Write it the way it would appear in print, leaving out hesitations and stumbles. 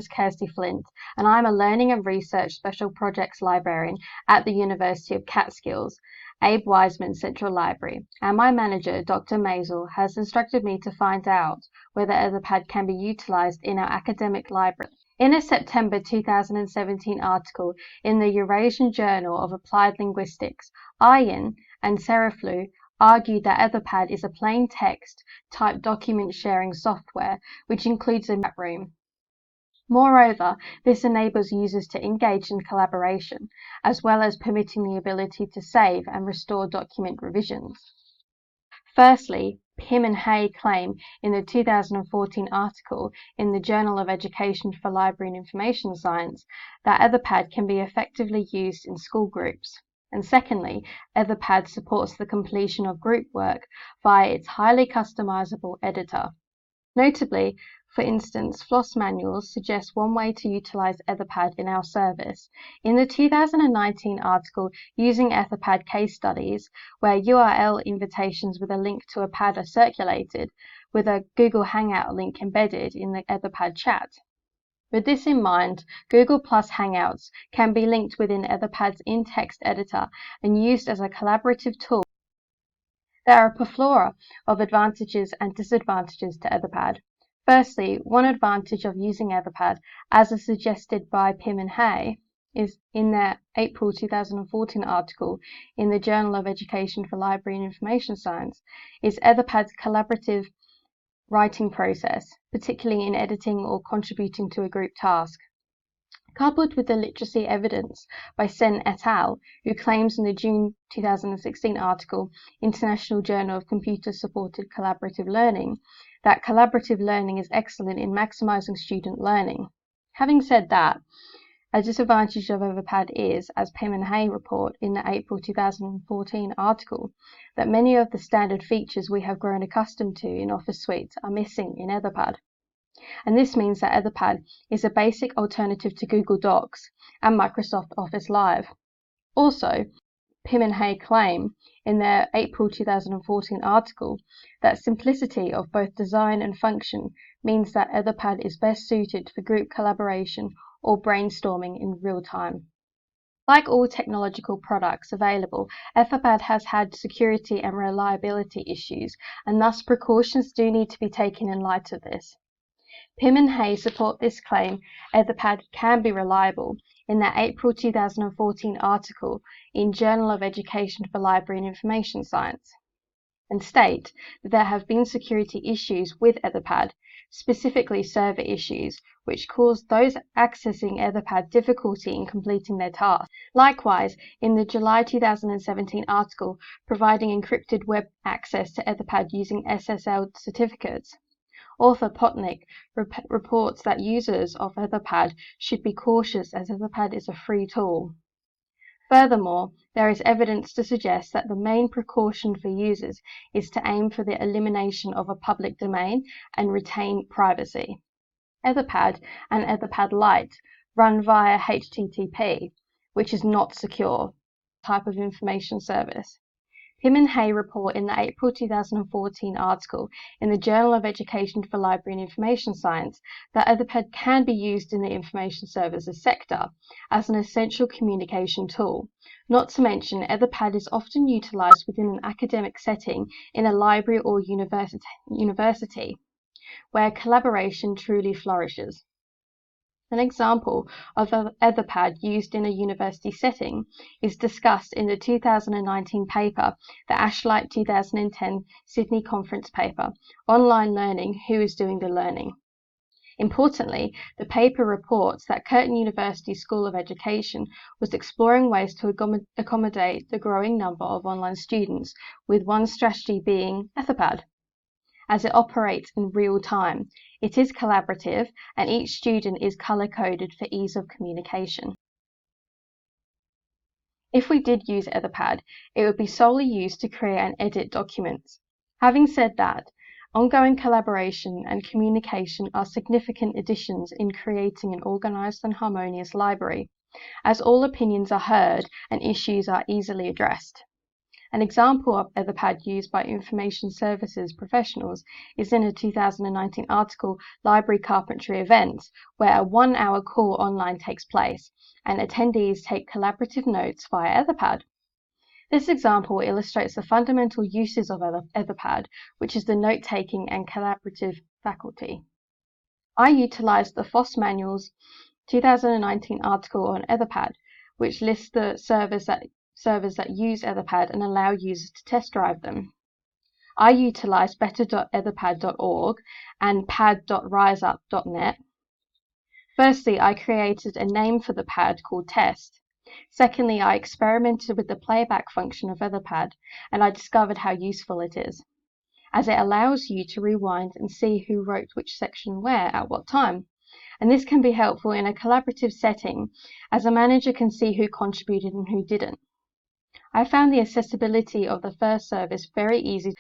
is Kirsty Flint, and I'm a Learning and Research Special Projects Librarian at the University of Catskills, Abe Wiseman Central Library, and my manager, Dr. Maisel, has instructed me to find out whether Etherpad can be utilised in our academic library. In a September 2017 article in the Eurasian Journal of Applied Linguistics, Ian and Seraflu argued that Etherpad is a plain text type document sharing software which includes a chat room. Moreover, this enables users to engage in collaboration, as well as permitting the ability to save and restore document revisions. Firstly, Pym and Hay claim in the 2014 article in the Journal of Education for Library and Information Science that Etherpad can be effectively used in school groups. And secondly, Etherpad supports the completion of group work via its highly customizable editor. Notably, for instance, floss manuals suggest one way to utilize Etherpad in our service. In the 2019 article Using Etherpad Case Studies, where URL invitations with a link to a pad are circulated, with a Google Hangout link embedded in the Etherpad chat. With this in mind, Google Plus Hangouts can be linked within Etherpad's in-text editor and used as a collaborative tool. There are a plethora of advantages and disadvantages to Etherpad. Firstly, one advantage of using Etherpad, as is suggested by Pym and Hay, is in their April 2014 article in the Journal of Education for Library and Information Science, is Etherpad's collaborative writing process, particularly in editing or contributing to a group task. Coupled with the literacy evidence by Sen et al., who claims in the June 2016 article International Journal of Computer-Supported Collaborative Learning that collaborative learning is excellent in maximizing student learning. Having said that, a disadvantage of Etherpad is, as Pym and Hay report in the April 2014 article, that many of the standard features we have grown accustomed to in Office suites are missing in Etherpad. And this means that Etherpad is a basic alternative to Google Docs and Microsoft Office Live. Also, Pym and Hay claim in their April 2014 article that simplicity of both design and function means that Etherpad is best suited for group collaboration or brainstorming in real time. Like all technological products available, Etherpad has had security and reliability issues, and thus precautions do need to be taken in light of this. Pym and Hay support this claim Etherpad can be reliable in their April 2014 article in Journal of Education for Library and Information Science, and state that there have been security issues with Etherpad, specifically server issues, which caused those accessing Etherpad difficulty in completing their tasks. Likewise, in the July 2017 article providing encrypted web access to Etherpad using SSL certificates, author Potnick reports that users of Etherpad should be cautious as Etherpad is a free tool. Furthermore, there is evidence to suggest that the main precaution for users is to aim for the elimination of a public domain and retain privacy. Etherpad and Etherpad Lite run via HTTP, which is not secure, type of information service. Pym and Hay report in the April 2014 article in the Journal of Education for Library and Information Science that Etherpad can be used in the information services sector as an essential communication tool. Not to mention, Etherpad is often utilized within an academic setting in a library or university where collaboration truly flourishes. An example of Etherpad used in a university setting is discussed in the 2019 paper, the Ashlight 2010 Sydney Conference paper, Online Learning, Who is Doing the Learning? Importantly, the paper reports that Curtin University School of Education was exploring ways to accommodate the growing number of online students, with one strategy being Etherpad. As it operates in real time, it is collaborative, and each student is color-coded for ease of communication. If we did use Etherpad, it would be solely used to create and edit documents. Having said that, ongoing collaboration and communication are significant additions in creating an organized and harmonious library, as all opinions are heard and issues are easily addressed. An example of Etherpad used by information services professionals is in a 2019 article, Library Carpentry Events, where a 1-hour call online takes place, and attendees take collaborative notes via Etherpad. This example illustrates the fundamental uses of Etherpad, which is the note-taking and collaborative faculty. I utilized the FOSS Manual's 2019 article on Etherpad, which lists the servers that use Etherpad and allow users to test drive them. I utilized better.etherpad.org and pad.riseup.net. Firstly, I created a name for the pad called test. Secondly, I experimented with the playback function of Etherpad, and I discovered how useful it is, as it allows you to rewind and see who wrote which section where at what time. And this can be helpful in a collaborative setting, as a manager can see who contributed and who didn't. I found the accessibility of the first service very easy,